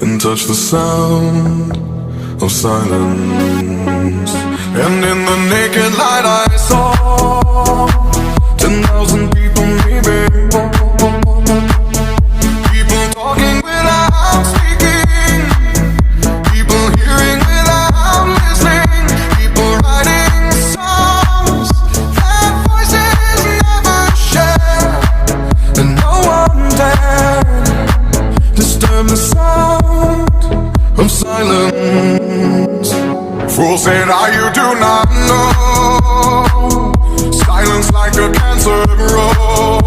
and touch the sound of silence. And in the naked light I saw 10,000 people, maybe. People talking without speaking, people hearing without listening, people writing songs that voices never share, and no one dared disturb the sound of silence. Fool said, you do not know. Silence like a cancer grows.